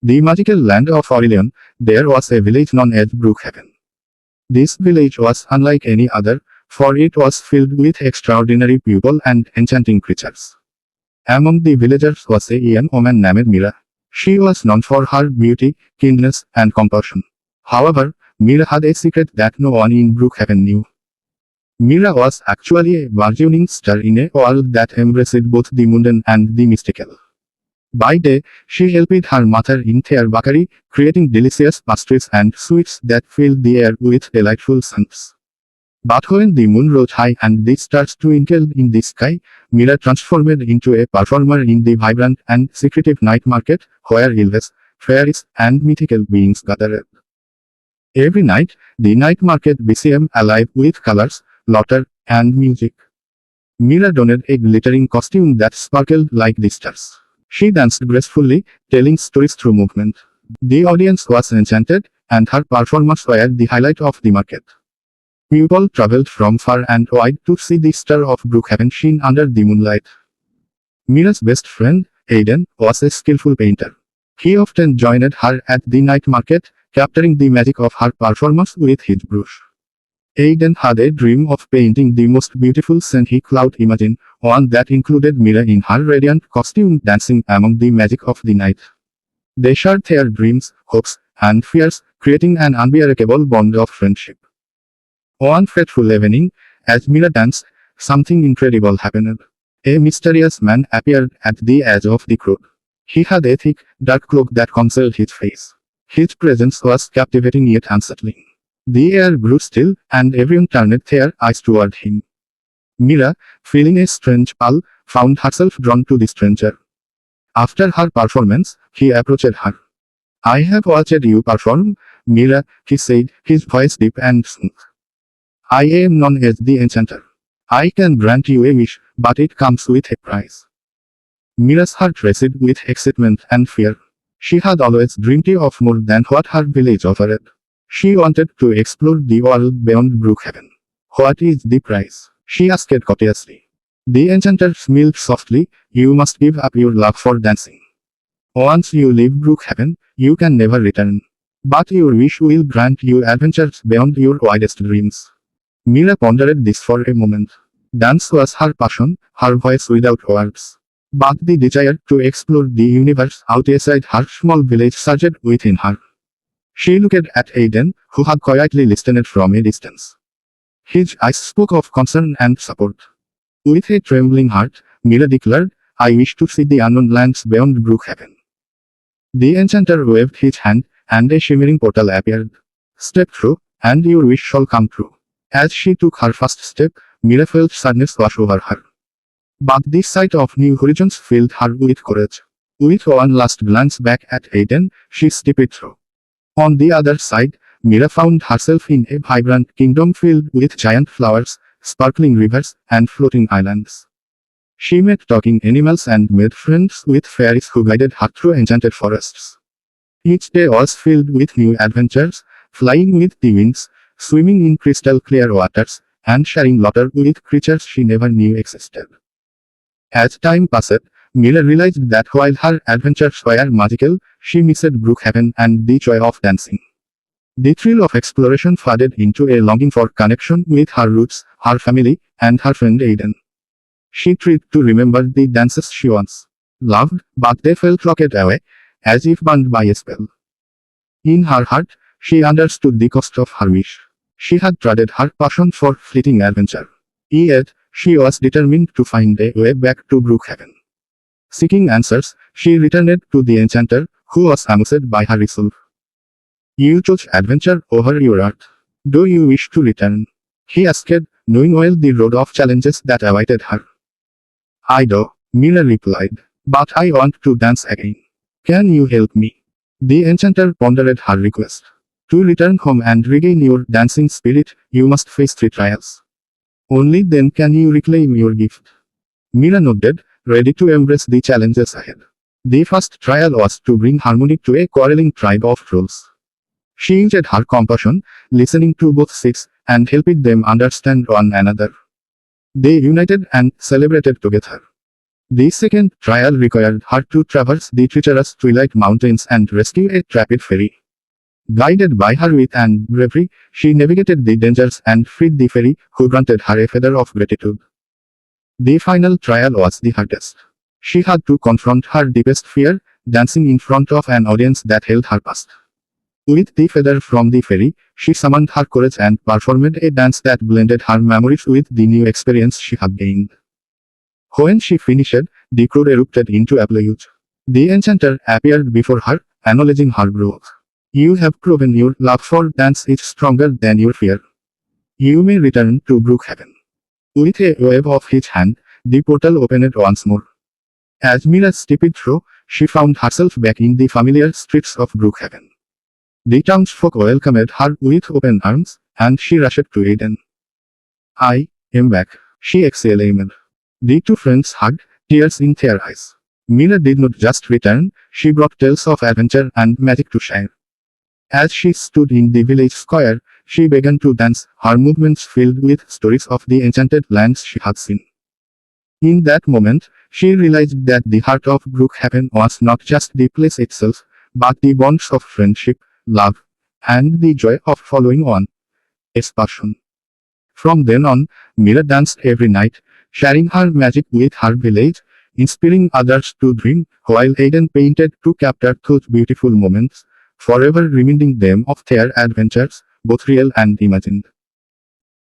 The magical land of Aurelion, there was a village known as Brookhaven. This village was unlike any other, for it was filled with extraordinary people and enchanting creatures. Among the villagers was a young woman named Mira. She was known for her beauty, kindness, and compassion. However, Mira had a secret that no one in Brookhaven knew. Mira was actually a burgeoning star in a world that embraced both the mundane and the mystical. By day, she helped her mother in their bakery, creating delicious pastries and sweets that filled the air with delightful scents. But when the moon rose high and the stars twinkled in the sky, Mira transformed into a performer in the vibrant and secretive night market, where elves, fairies, and mythical beings gathered. Every night, the night market became alive with colors, laughter, and music. Mira donned a glittering costume that sparkled like the stars. She danced gracefully, telling stories through movement. The audience was enchanted, and her performances were the highlight of the market. People traveled from far and wide to see the star of Brookhaven shine under the moonlight. Mira's best friend, Aiden, was a skillful painter. He often joined her at the night market, capturing the magic of her performance with his brush. Aiden had a dream of painting the most beautiful scene he could imagine, one that included Mira in her radiant costume dancing among the magic of the night. They shared their dreams, hopes, and fears, creating an unbreakable bond of friendship. One fateful evening, as Mira danced, something incredible happened. A mysterious man appeared at the edge of the crowd. He had a thick, dark cloak that concealed his face. His presence was captivating yet unsettling. The air grew still, and everyone turned their eyes toward him. Mira, feeling a strange pull, found herself drawn to the stranger. After her performance, he approached her. "I have watched you perform, Mira," he said, his voice deep and smooth. "I am known as the Enchanter. I can grant you a wish, but it comes with a price." Mira's heart raced with excitement and fear. She had always dreamed of more than what her village offered. She wanted to explore the world beyond Brookhaven. "What is the price?" she asked courteously. The enchanter smiled softly. "You must give up your love for dancing. Once you leave Brookhaven, you can never return. But your wish will grant you adventures beyond your wildest dreams." Mira pondered this for a moment. Dance was her passion, her voice without words. But the desire to explore the universe outside her small village surged within her. She looked at Aiden, who had quietly listened from a distance. His eyes spoke of concern and support. With a trembling heart, Mira declared, "I wish to see the unknown lands beyond Brookhaven." The enchanter waved his hand, and a shimmering portal appeared. "Step through, and your wish shall come true." As she took her first step, Mira felt sadness wash over her. But the sight of new horizons filled her with courage. With one last glance back at Aiden, she stepped through. On the other side, Mira found herself in a vibrant kingdom filled with giant flowers, sparkling rivers, and floating islands. She met talking animals and made friends with fairies who guided her through enchanted forests. Each day was filled with new adventures, flying with the winds, swimming in crystal clear waters, and sharing laughter with creatures she never knew existed. As time passed, Mira realized that while her adventures were magical, she missed Brookhaven and the joy of dancing. The thrill of exploration faded into a longing for connection with her roots, her family, and her friend Aiden. She tried to remember the dances she once loved, but they felt locked away, as if bound by a spell. In her heart, she understood the cost of her wish. She had traded her passion for fleeting adventure. Yet, she was determined to find a way back to Brookhaven. Seeking answers, she returned to the enchanter, who was amused by her resolve. "You chose adventure over your art. Do you wish to return?" he asked, knowing well the road of challenges that awaited her. "I do," Mira replied. "But I want to dance again. Can you help me?" The enchanter pondered her request. "To return home and regain your dancing spirit, you must face 3 trials. Only then can you reclaim your gift." Mira nodded, ready to embrace the challenges ahead. The first trial was to bring harmony to a quarreling tribe of trolls. She used her compassion, listening to both sides, and helped them understand one another. They united and celebrated together. The second trial required her to traverse the treacherous Twilight Mountains and rescue a trapped fairy. Guided by her wit and bravery, she navigated the dangers and freed the fairy, who granted her a feather of gratitude. The final trial was the hardest. She had to confront her deepest fear, dancing in front of an audience that held her past. With the feather from the fairy, she summoned her courage and performed a dance that blended her memories with the new experience she had gained. When she finished, the crowd erupted into applause. The enchanter appeared before her, acknowledging her growth. You have proven your love for dance is stronger than your fear. You may return to Brookhaven. With a wave of his hand, the portal opened once more. As Mira stepped through, she found herself back in the familiar streets of Brookhaven. The townsfolk welcomed her with open arms, and she rushed to Aiden. I am back, she exclaimed. The two friends hugged, tears in their eyes. Mira did not just return, she brought tales of adventure and magic to share. As she stood in the village square, she began to dance, her movements filled with stories of the enchanted lands she had seen. In that moment, she realized that the heart of Brookhaven was not just the place itself, but the bonds of friendship, love, and the joy of following on its passion. From then on, Mira danced every night, sharing her magic with her village, inspiring others to dream, while Aiden painted to capture those beautiful moments, forever reminding them of their adventures, both real and imagined.